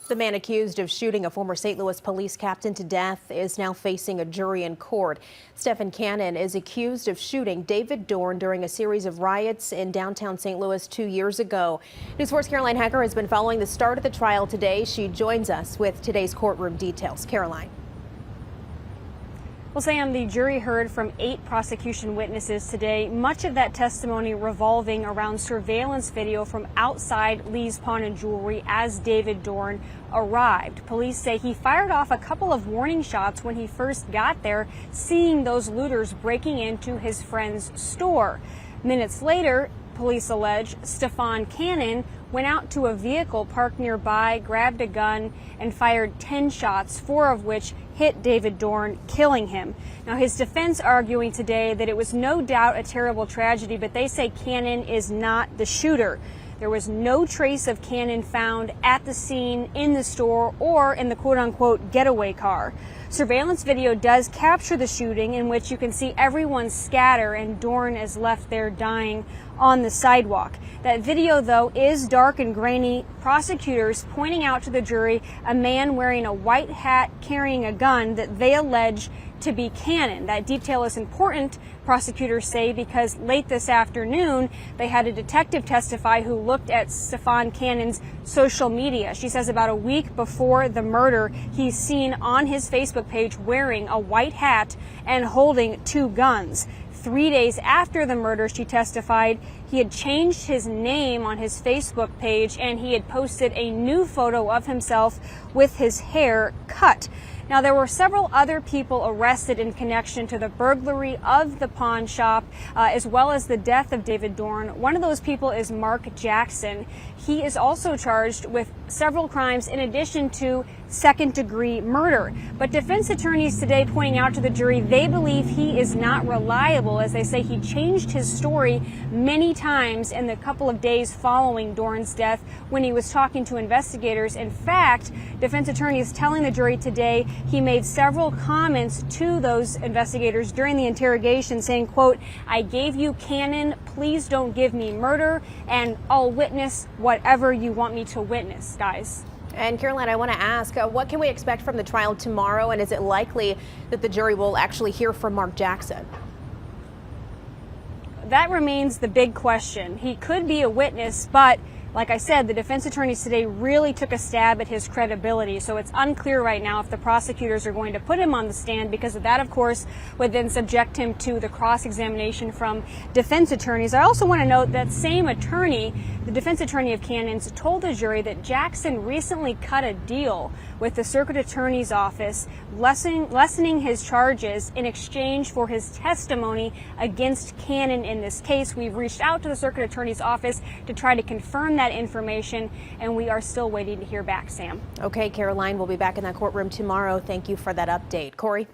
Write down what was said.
The man accused of shooting a former St. Louis police captain to death is now facing a jury in court. STEPHAN is accused of shooting David Dorn during a series of riots in downtown St. Louis 2 years ago. News 4's Caroline Hecker has been following the start of the trial today. She joins us with today's courtroom details. Caroline. Well, Sam, the jury heard from 8 prosecution witnesses today, much of that testimony revolving around surveillance video from outside Lee's Pawn and Jewelry as David Dorn arrived. Police say he fired off a couple of warning shots when he first got there, seeing those looters breaking into his friend's store. Minutes later, police allege STEPHAN went out to a vehicle parked nearby, grabbed a gun, and fired 10 shots, 4 of which hit David Dorn, killing him. Now, his defense arguing today that it was no doubt a terrible tragedy, but they say Cannon is not the shooter. There was no trace of Cannon found at the scene, in the store, or in the quote-unquote getaway car. Surveillance video does capture the shooting, in which you can see everyone scatter and Dorn is left there dying on the sidewalk. That video, though, is dark and grainy. Prosecutors pointing out to the jury a man wearing a white hat carrying a gun that they allege to be Cannon. That detail is important, prosecutors say, because late this afternoon they had a detective testify who looked at STEPHAN Cannon's social media. She says about a week before the murder, he's seen on his Facebook page wearing a white hat and holding 2 guns. 3 days after the murder, she testified, he had changed his name on his Facebook page and he had posted a new photo of himself with his hair cut. Now, there were several other people arrested in connection to the burglary of the pawn shop, as well as the death of David Dorn. One of those people is Mark Jackson. He is also charged with several crimes in addition to second-degree murder. But defense attorneys today pointing out to the jury they believe he is not reliable, as they say he changed his story many times in the couple of days following Dorn's death when he was talking to investigators. In fact, defense attorneys telling the jury today he made several comments to those investigators during the interrogation saying, quote, "I gave you Cannon, please don't give me murder, and I'll witness whatever you want me to witness," guys. And Caroline, I want to ask, what can we expect from the trial tomorrow, and is it likely that the jury will actually hear from Mark Jackson? That remains the big question. He could be a witness, but like I said, the defense attorneys today really took a stab at his credibility. So it's unclear right now if the prosecutors are going to put him on the stand, because of that, of course, would then subject him to the cross-examination from defense attorneys. I also want to note that same attorney, the defense attorney of Cannon's, told the jury that Jackson recently cut a deal with the circuit attorney's office, lessening his charges in exchange for his testimony against Cannon in this case. We've reached out to the circuit attorney's office to try to confirm that information, and we are still waiting to hear back, Sam. Okay, Caroline, we'll be back in that courtroom tomorrow. Thank you for that update. Corey?